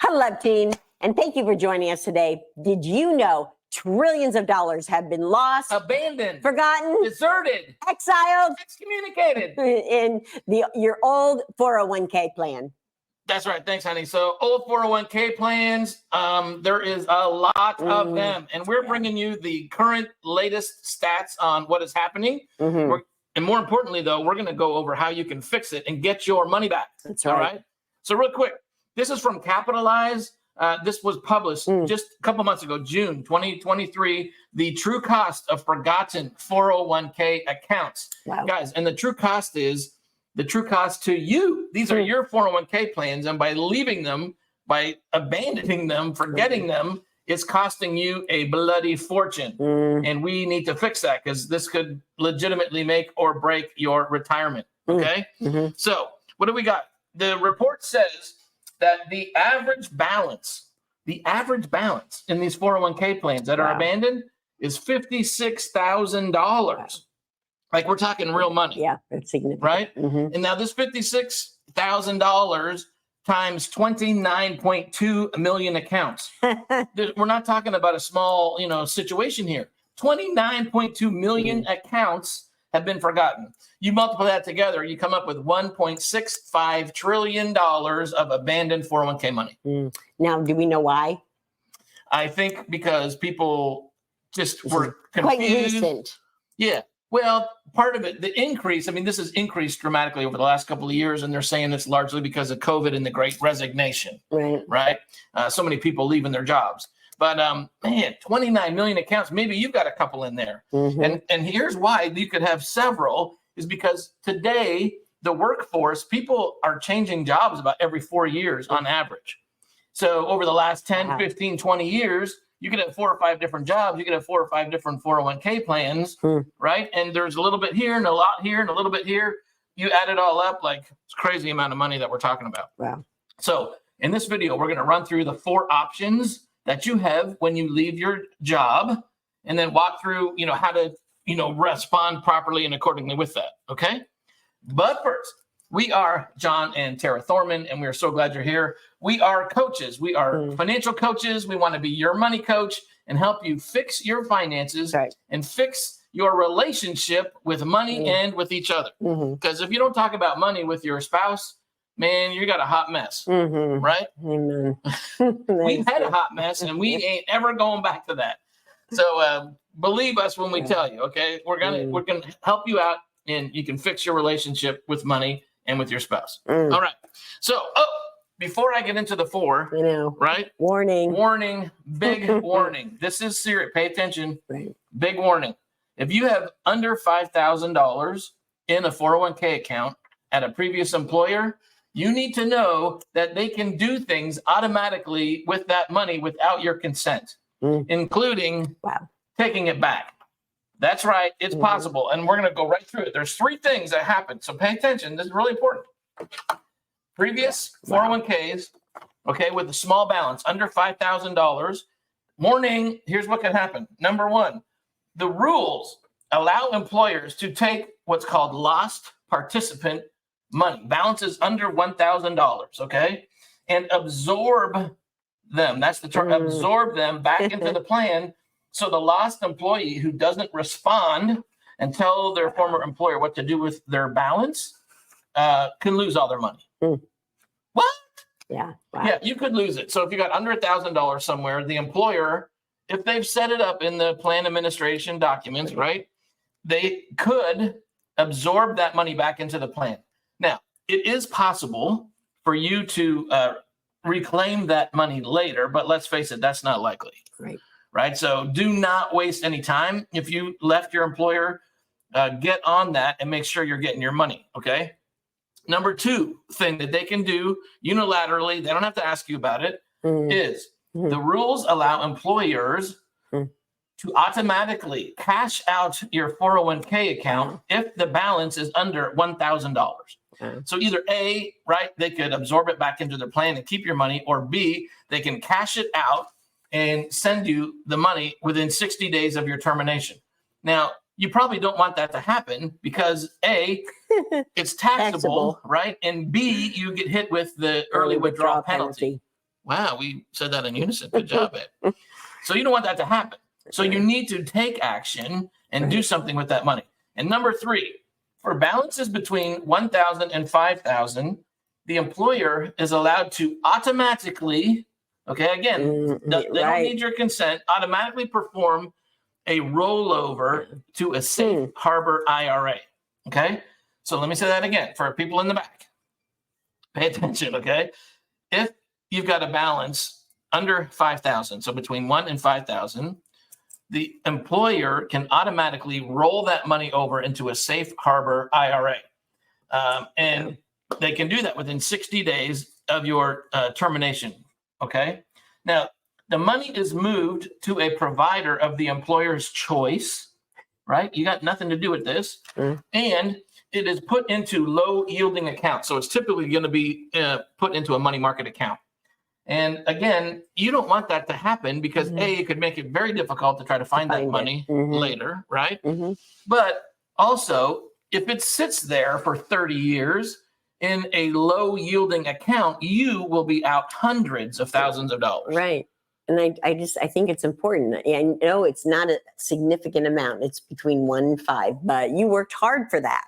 Hello, team, and thank you for joining us today. Did you know trillions of dollars have been lost, abandoned, forgotten, deserted, exiled, excommunicated in your old 401k plan? That's right. Thanks, honey. So old 401k plans, there is a lot of them, and we're bringing you the current latest stats on what is happening. And more importantly, though, we're going to go over how you can fix it and get your money back. That's right. All right. So real quick, this is from Capitalize. This was published just a couple months ago, June 2023, the true cost of forgotten 401k accounts. Wow. Guys, and the true cost to you. These are your 401k plans, and by leaving them, by abandoning them, forgetting them, it's costing you a bloody fortune. And we need to fix that because this could legitimately make or break your retirement. Okay? So what do we got? The report says that the average balance in these 401k plans that are abandoned is $56,000. Like, we're talking real money. Yeah, that's significant. Right? And now this $56,000 times 29.2 million accounts. We're not talking about a small, situation here. 29.2 million accounts have been forgotten. You multiply that together, you come up with $1.65 trillion of abandoned 401k money. Now, do we know why? I think because people just were quite confused. recent. Yeah. Well, part of it, the increase, this has increased dramatically over the last couple of years, and they're saying it's largely because of COVID and the Great Resignation, right? So many people leaving their jobs. But, man, 29 million accounts, maybe you've got a couple in there. And here's why you could have several, is because today, the workforce, people are changing jobs about every 4 years on average. So over the last 10, 15, 20 years, you could have 4 or 5 different jobs. You could have 4 or 5 different 401k plans, right? And there's a little bit here and a lot here and a little bit here. You add it all up, like, it's a crazy amount of money that we're talking about. Wow. So in this video, we're going to run through the 4 options that you have when you leave your job, and then walk through, how to, respond properly and accordingly with that. Okay. But first, we are John and Tara Thorman, and we are so glad you're here. We are coaches. We are financial coaches. We want to be your money coach and help you fix your finances and fix your relationship with money and with each other. Because if you don't talk about money with your spouse, man, you got a hot mess, right? Amen. We've had a hot mess, and we ain't ever going back to that. So believe us when we tell you, okay? We're gonna help you out, and you can fix your relationship with money and with your spouse. All right. So, before I get into the 4, right? Warning, big warning. This is serious. Pay attention. Big warning. If you have under $5,000 in a 401k account at a previous employer, you need to know that they can do things automatically with that money without your consent, including taking it back. That's right. It's possible. And we're going to go right through it. There's 3 things that happen. So pay attention. This is really important. Previous 401ks, okay, with a small balance, under $5,000. Warning, here's what can happen. Number 1, the rules allow employers to take what's called lost participant money, balances under $1,000, okay, and absorb them. That's the term, absorb them back into the plan. So the lost employee who doesn't respond and tell their former employer what to do with their balance can lose all their money. What? Yeah. Wow. Yeah, you could lose it. So if you got under $1,000 somewhere, the employer, if they've set it up in the plan administration documents, right, they could absorb that money back into the plan. Now, it is possible for you to reclaim that money later, but let's face it, that's not likely. Right. So do not waste any time. If you left your employer, get on that and make sure you're getting your money. Okay. Number 2 thing that they can do unilaterally, they don't have to ask you about it, is the rules allow employers to automatically cash out your 401k account if the balance is under $1,000. So either A, right, they could absorb it back into their plan and keep your money, or B, they can cash it out and send you the money within 60 days of your termination. Now, you probably don't want that to happen because A, it's taxable, right? And B, you get hit with the early withdrawal penalty. Wow, we said that in unison. Good job, Ed. So you don't want that to happen. So you need to take action and do something with that money. And number 3, for balances between $1,000 and $5,000, the employer is allowed to automatically, okay, again, they don't need your consent, automatically perform a rollover to a safe harbor IRA. Okay. So let me say that again for people in the back. Pay attention. Okay. If you've got a balance under 5,000, so between 1 and 5,000, the employer can automatically roll that money over into a safe harbor IRA. And they can do that within 60 days of your termination. Okay. Now, the money is moved to a provider of the employer's choice, right? You got nothing to do with this. And it is put into low yielding accounts. So it's typically going to be put into a money market account. And again, you don't want that to happen because A, it could make it very difficult to try to find that money later, right? But also, if it sits there for 30 years in a low yielding account, you will be out hundreds of thousands of dollars. Right. And I think it's important. I know it's not a significant amount. It's between 1 and 5, but you worked hard for that.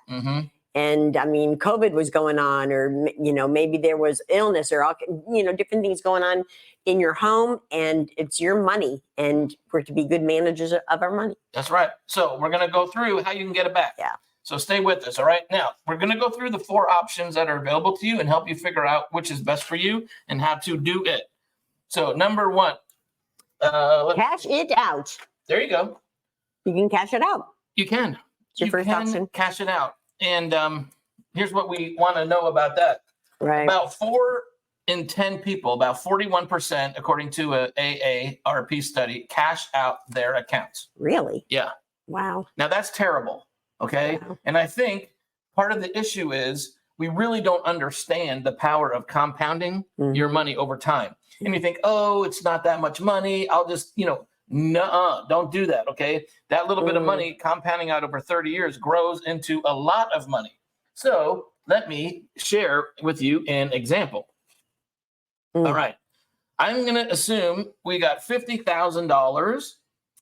And I mean, COVID was going on, or, you know, maybe there was illness or, you know, different things going on in your home, and it's your money, and we're to be good managers of our money. That's right. So we're going to go through how you can get it back. Yeah. So stay with us. All right. Now we're going to go through the 4 options that are available to you and help you figure out which is best for you and how to do it. So number 1, cash it out. There you go. You can cash it out. You can. It's your first option. Cash it out. And here's what we want to know about that. Right. About 4 in 10 people, about 41%, according to a AARP study, cash out their accounts. Really? Yeah. Wow. Now that's terrible. Okay. Wow. And I think part of the issue is we really don't understand the power of compounding your money over time. And you think, oh, it's not that much money. I'll just, you know, nuh-uh, don't do that. Okay. That little bit of money compounding out over 30 years grows into a lot of money. So let me share with you an example. All right. I'm going to assume we got $50,000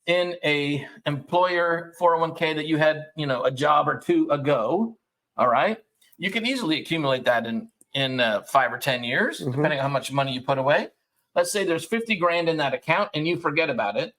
in a employer 401k that you had, you know, a job or 2 ago. All right. You can easily accumulate that in 5 or 10 years, depending on how much money you put away. Let's say there's 50 grand in that account and you forget about it.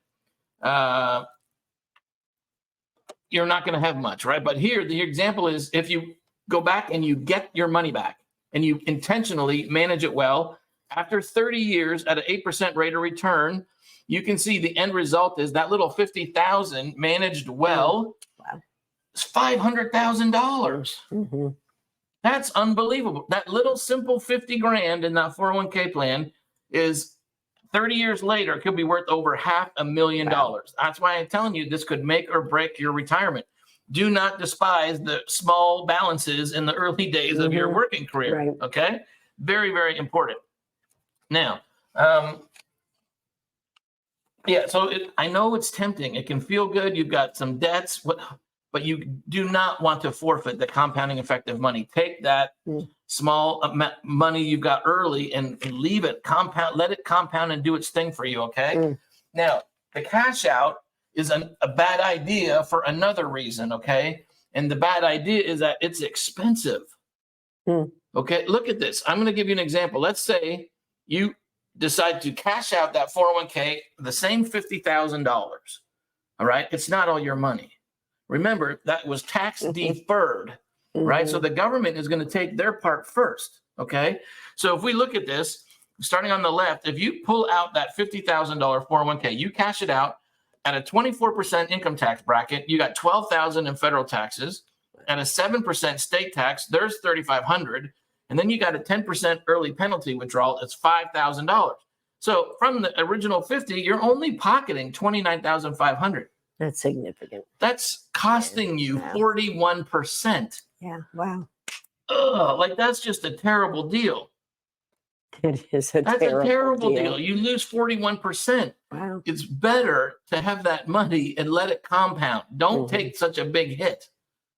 You're not going to have much, right? But here, the example is if you go back and you get your money back and you intentionally manage it well, after 30 years at an 8% rate of return, you can see the end result is that little 50,000 managed well, it's $500,000. That's unbelievable. That little simple 50 grand in that 401k plan is 30 years later, it could be worth over $500,000. That's why I'm telling you, this could make or break your retirement. Do not despise the small balances in the early days of your working career. Right. Okay. Very, very important. Now, so I know it's tempting. It can feel good. You've got some debts, but you do not want to forfeit the compounding effect of money. Take that small money you've got early and leave it compound, let it compound and do its thing for you. Okay. Now, the cash out is a bad idea for another reason. Okay. And the bad idea is that it's expensive. Okay. Look at this. I'm going to give you an example. Let's say you decide to cash out that 401k, the same $50,000. All right. It's not all your money. Remember, that was tax deferred, right? So the government is going to take their part first, okay? So if we look at this, starting on the left, if you pull out that $50,000 401k, you cash it out at a 24% income tax bracket, you got $12,000 in federal taxes, and a 7% state tax, there's $3,500, and then you got a 10% early penalty withdrawal, it's $5,000. So from the original 50, you're only pocketing $29,500. That's significant. That's costing you 41%. Yeah. Wow. Ugh, like that's just a terrible deal. It is a That's a terrible deal. You lose 41%. Wow. Wow. It's better to have that money and let it compound. Don't take such a big hit.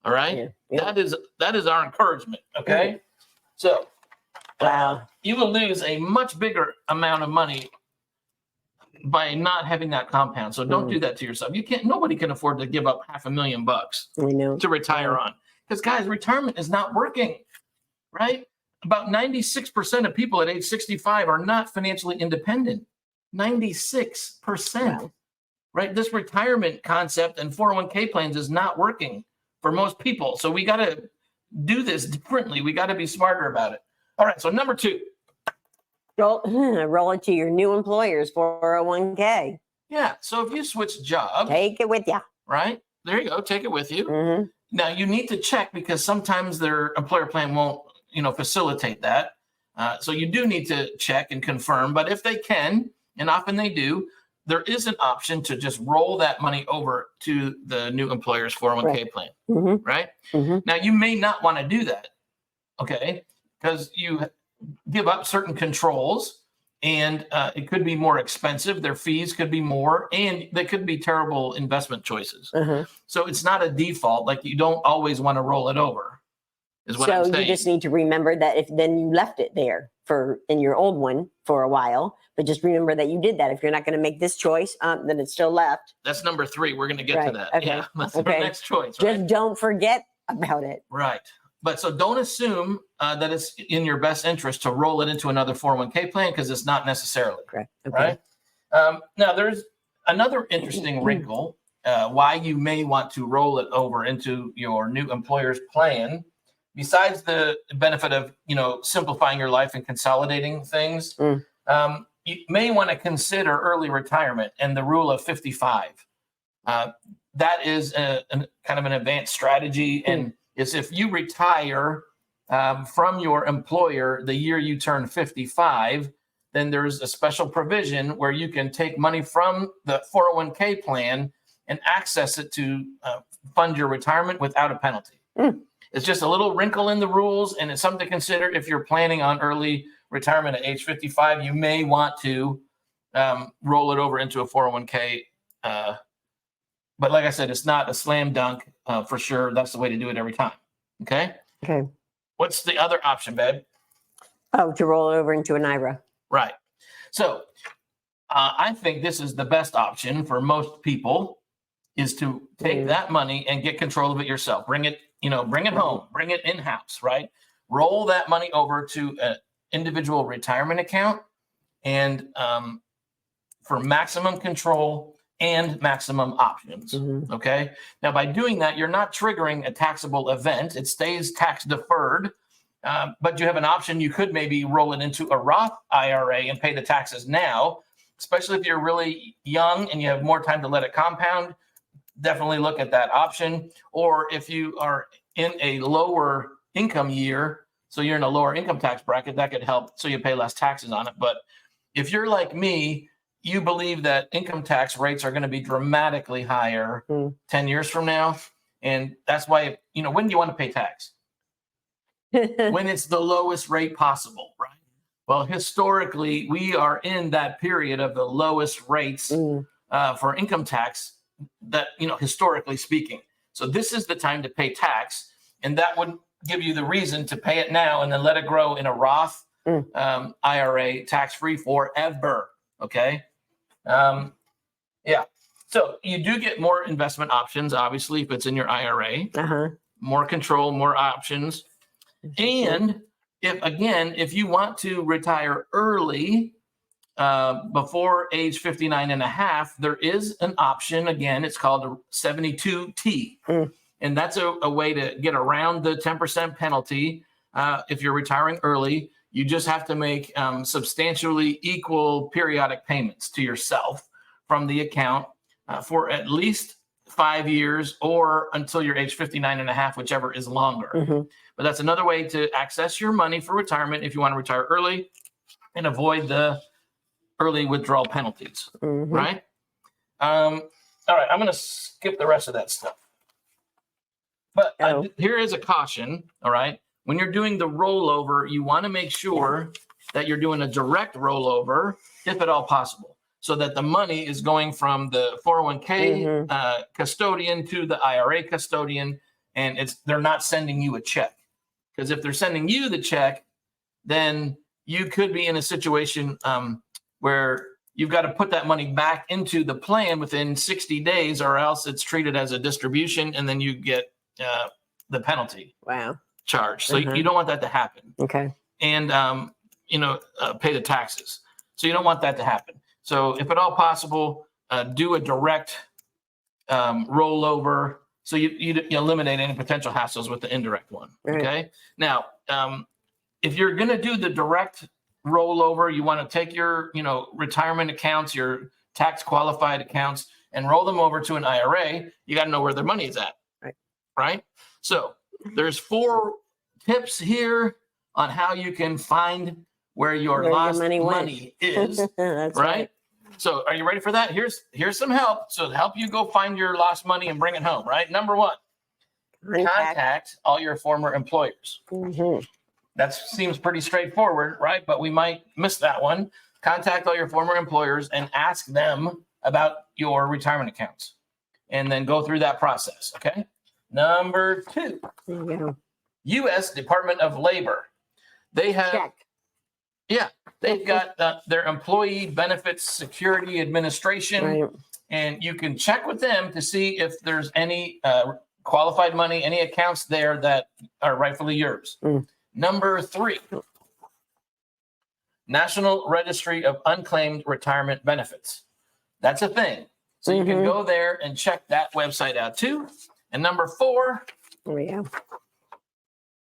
All right. Yeah. That is our encouragement. Okay. So Wow. you will lose a much bigger amount of money by not having that compound. So don't do that to yourself. Nobody can afford to give up $500,000 I know. to retire on. Because guys, retirement is not working, right? About 96% of people at age 65 are not financially independent. 96%, Wow. right? This retirement concept and 401k plans is not working for most people. So we got to do this differently. We got to be smarter about it. All right. So number 2. Roll it to your new employer's 401k. Yeah. So if you switch jobs, Take it with you. right? There you go. Take it with you. Mm-hmm. Now you need to check because sometimes their employer plan won't, facilitate that. So you do need to check and confirm. But if they can, and often they do, there is an option to just roll that money over to the new employer's 401k plan, right? Now you may not want to do that, okay? Because you give up certain controls and it could be more expensive. Their fees could be more, and they could be terrible investment choices. So it's not a default. Like you don't always want to roll it over, is what I'm saying. So you just need to remember that if then you left it there in your old one for a while, but just remember that you did that. If you're not going to make this choice, then it's still left. That's number 3. We're going to get to that. Okay. Yeah, that's our next choice. Just don't forget about it. Right. But so don't assume that it's in your best interest to roll it into another 401k plan because it's not necessarily. Correct. Right. Now, there's another interesting wrinkle why you may want to roll it over into your new employer's plan. Besides the benefit of, simplifying your life and consolidating things, you may want to consider early retirement and the rule of 55. That is a kind of an advanced strategy, and is if you retire from your employer the year you turn 55, then there's a special provision where you can take money from the 401k plan and access it to fund your retirement without a penalty. It's just a little wrinkle in the rules, and it's something to consider if you're planning on early retirement at age 55. You may want to roll it over into a 401k. But like I said, it's not a slam dunk for sure. That's the way to do it every time. Okay. Okay. What's the other option, babe? Oh, to roll it over into an IRA. Right. So I think this is the best option for most people is to take that money and get control of it yourself. Bring it home, bring it in-house, right? Roll that money over to an individual retirement account and for maximum control and maximum options. Okay. Now, by doing that, you're not triggering a taxable event. It stays tax deferred, but you have an option. You could maybe roll it into a Roth IRA and pay the taxes now, especially if you're really young and you have more time to let it compound. Definitely look at that option. Or if you are in a lower income year, so you're in a lower income tax bracket, that could help so you pay less taxes on it. But if you're like me, you believe that income tax rates are going to be dramatically higher 10 years from now. And that's why, when do you want to pay tax? When it's the lowest rate possible, right? Well, historically, we are in that period of the lowest rates for income tax that, historically speaking. So this is the time to pay tax. And that would give you the reason to pay it now and then let it grow in a Roth IRA tax-free forever. Okay. Yeah. So you do get more investment options, obviously, if it's in your IRA, more control, more options. And if you want to retire early, before age 59 and a half, there is an option. Again, it's called a 72T. And that's a way to get around the 10% penalty. If you're retiring early, you just have to make substantially equal periodic payments to yourself from the account for at least 5 years or until you're age 59 and a half, whichever is longer. But that's another way to access your money for retirement if you want to retire early and avoid the early withdrawal penalties, right? All right, I'm going to skip the rest of that stuff. But here is a caution, all right? When you're doing the rollover, you want to make sure that you're doing a direct rollover, if at all possible. so that the money is going from the 401k custodian to the IRA custodian, and they're not sending you a check. Because if they're sending you the check, then you could be in a situation where you've got to put that money back into the plan within 60 days, or else it's treated as a distribution, and then you get the penalty charge. So you don't want that to happen. Okay. And, pay the taxes. So you don't want that to happen. So if at all possible, do a direct rollover. So you eliminate any potential hassles with the indirect one. Right. Okay. Now, if you're going to do the direct rollover, you want to take your, retirement accounts, your tax qualified accounts, and roll them over to an IRA. You got to know where their money is at. Right. So there's 4 tips here on how you can find where your lost money is. That's right. So are you ready for that? Here's some help. So to help you go find your lost money and bring it home. Right. Number 1, contact all your former employers. That seems pretty straightforward, right? But we might miss that one. Contact all your former employers and ask them about your retirement accounts, and then go through that process. Okay. Number 2, U.S. Department of Labor. They have, they've got their Employee Benefits Security Administration, and you can check with them to see if there's any qualified money, any accounts there that are rightfully yours. Number 3, National Registry of Unclaimed Retirement Benefits. That's a thing. So you can go there and check that website out too. And number 4,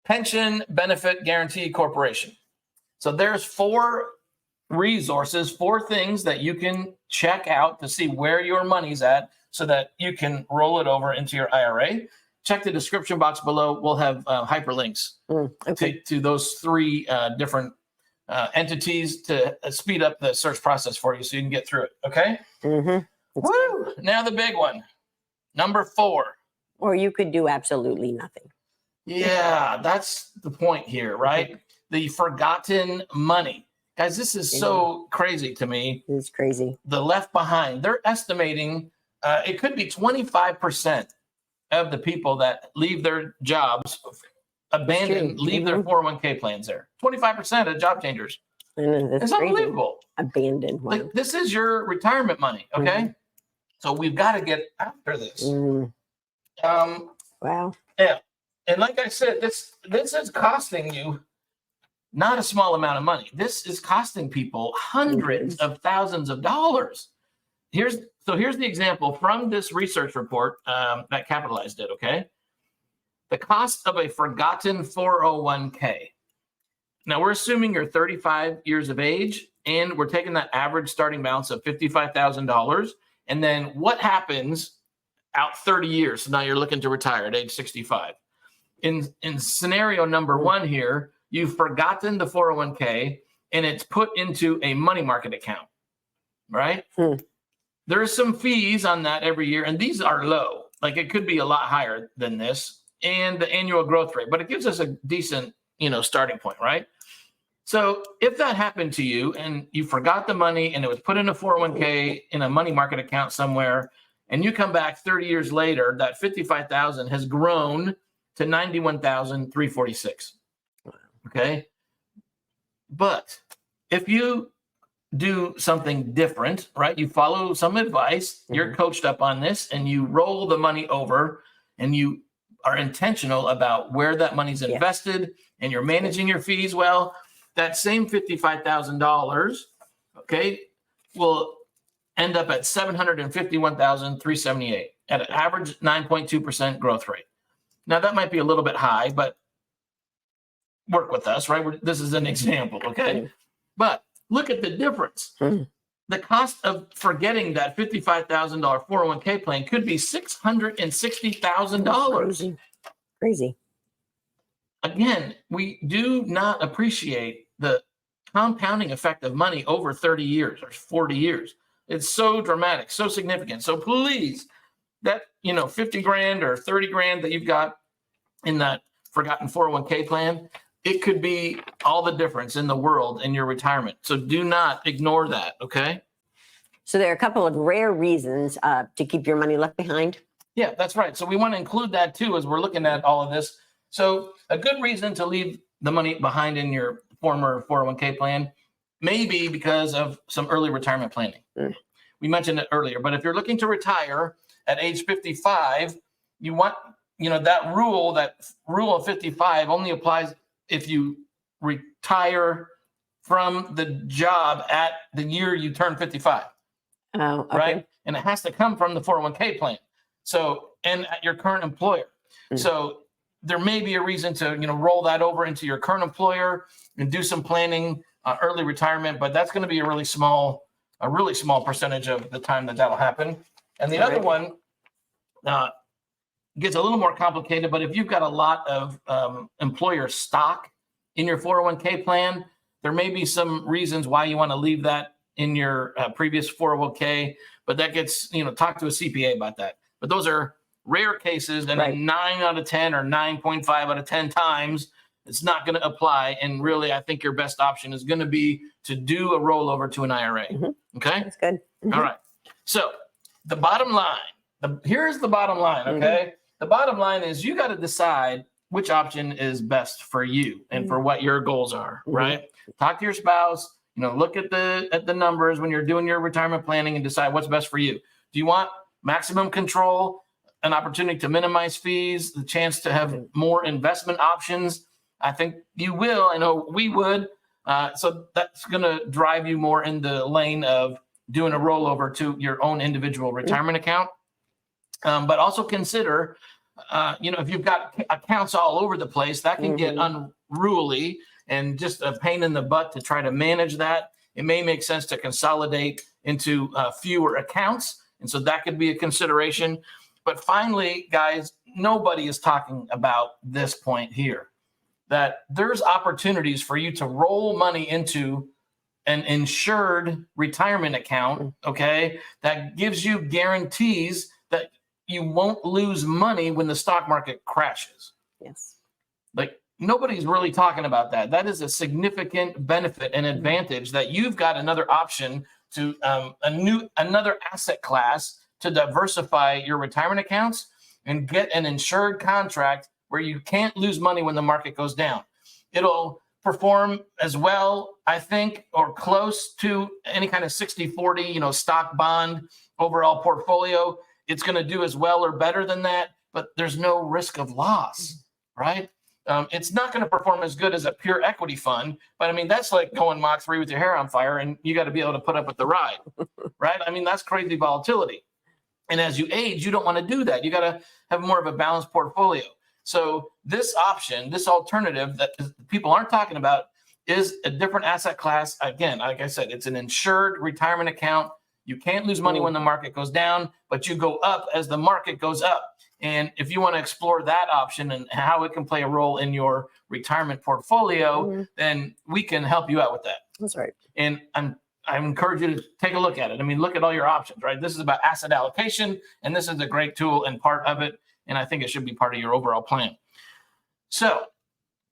Pension Benefit Guarantee Corporation. So there's 4 resources, 4 things that you can check out to see where your money's at so that you can roll it over into your IRA. Check the description box below. We'll have hyperlinks to those 3 different entities to speed up the search process for you so you can get through it. Okay? Woo! Now the big one. Number 4. Or you could do absolutely nothing. Yeah, that's the point here, right? The forgotten money. Guys, this is so crazy to me. It's crazy. The left behind. They're estimating it could be 25% of the people that leave their jobs, leave their 401k plans there. 25% of job changers. It's unbelievable. Abandoned. Wow. Like, this is your retirement money, okay? So we've got to get after this. Wow. Yeah. And like I said, this is costing you not a small amount of money. This is costing people hundreds of thousands of dollars. Here's the example from this research report that Capitalized did, okay? The cost of a forgotten 401k. Now, we're assuming you're 35 years of age, and we're taking that average starting balance of $55,000. And then what happens out 30 years? So now you're looking to retire at age 65. In scenario number 1 here, you've forgotten the 401k, and it's put into a money market account, right? There are some fees on that every year, and these are low. Like, it could be a lot higher than this, and the annual growth rate, but it gives us a decent, starting point, right? So if that happened to you and you forgot the money and it was put in a 401k in a money market account somewhere, and you come back 30 years later, that 55,000 has grown to 91,346. Okay. But if you do something different, right? You follow some advice, you're coached up on this, and you roll the money over, and you are intentional about where that money's invested, and you're managing your fees well, that same $55,000, okay, will end up at $751,378 at an average 9.2% growth rate. Now, that might be a little bit high, but work with us, right? This is an example, okay? But look at the difference. The cost of forgetting that $55,000 401k plan could be $660,000. Crazy. Again, we do not appreciate the compounding effect of money over 30 years or 40 years. It's so dramatic, so significant. So please, that 50 grand or 30 grand that you've got in that forgotten 401k plan, it could be all the difference in the world in your retirement. So do not ignore that, okay? So there are a couple of rare reasons to keep your money left behind. Yeah, that's right. So we want to include that too as we're looking at all of this. So a good reason to leave the money behind in your former 401k plan may be because of some early retirement planning. We mentioned it earlier, but if you're looking to retire at age 55, you want, that rule of 55 only applies if you retire from the job at the year you turn 55. Oh, okay. Right? And it has to come from the 401k plan. So, and at your current employer. So there may be a reason to, roll that over into your current employer and do some planning, early retirement, but that's going to be a really small percentage of the time that'll happen. And the other one gets a little more complicated, but if you've got a lot of employer stock in your 401k plan, there may be some reasons why you want to leave that in your previous 401k, but that gets, talk to a CPA about that. But those are rare cases, and 9 out of 10 or 9.5 out of 10 times, it's not going to apply. And really, I think your best option is going to be to do a rollover to an IRA. Okay? That's good. All right. So the bottom line, here's the bottom line, okay? The bottom line is you got to decide which option is best for you and for what your goals are, right? Talk to your spouse, look at the numbers when you're doing your retirement planning and decide what's best for you. Do you want maximum control, an opportunity to minimize fees, the chance to have more investment options? I think you will. I know we would. So that's going to drive you more in the lane of doing a rollover to your own individual retirement account. But also consider, if you've got accounts all over the place, that can get unruly and just a pain in the butt to try to manage that. It may make sense to consolidate into fewer accounts. And so that could be a consideration. But finally, guys, nobody is talking about this point here, that there's opportunities for you to roll money into an insured retirement account, okay, that gives you guarantees that you won't lose money when the stock market crashes. Yes. Like, nobody's really talking about that. That is a significant benefit and advantage that you've got another option to another asset class to diversify your retirement accounts and get an insured contract where you can't lose money when the market goes down. It'll perform as well, I think, or close to any kind of 60-40, stock bond overall portfolio. It's going to do as well or better than that, but there's no risk of loss, right? It's not going to perform as good as a pure equity fund, but I mean, that's like going Mach 3 with your hair on fire, and you got to be able to put up with the ride, right? I mean, that's crazy volatility. And as you age, you don't want to do that. You got to have more of a balanced portfolio. So this option, this alternative that people aren't talking about, is a different asset class. Again, like I said, it's an insured retirement account. You can't lose money when the market goes down, but you go up as the market goes up. And if you want to explore that option and how it can play a role in your retirement portfolio, then we can help you out with that. That's right. And I encourage you to take a look at it. I mean, look at all your options, right? This is about asset allocation, and this is a great tool and part of it. And I think it should be part of your overall plan. So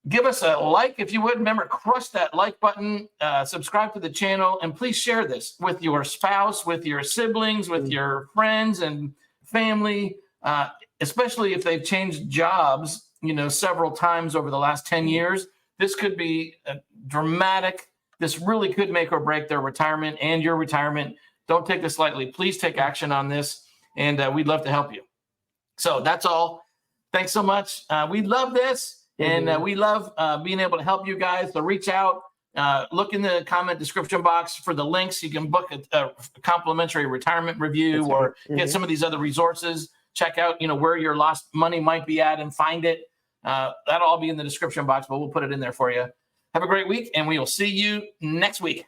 give us a like if you would. Remember, crush that like button, subscribe to the channel, and please share this with your spouse, with your siblings, with your friends and family, especially if they've changed jobs, several times over the last 10 years. This could be a dramatic. This really could make or break their retirement and your retirement. Don't take this lightly. Please take action on this, and we'd love to help you. So that's all. Thanks so much. We love this, and we love being able to help you guys. So reach out. Look in the comment description box for the links. You can book a complimentary retirement review or get some of these other resources. Check out, where your lost money might be at and find it. That'll all be in the description box, but we'll put it in there for you. Have a great week, and we will see you next week.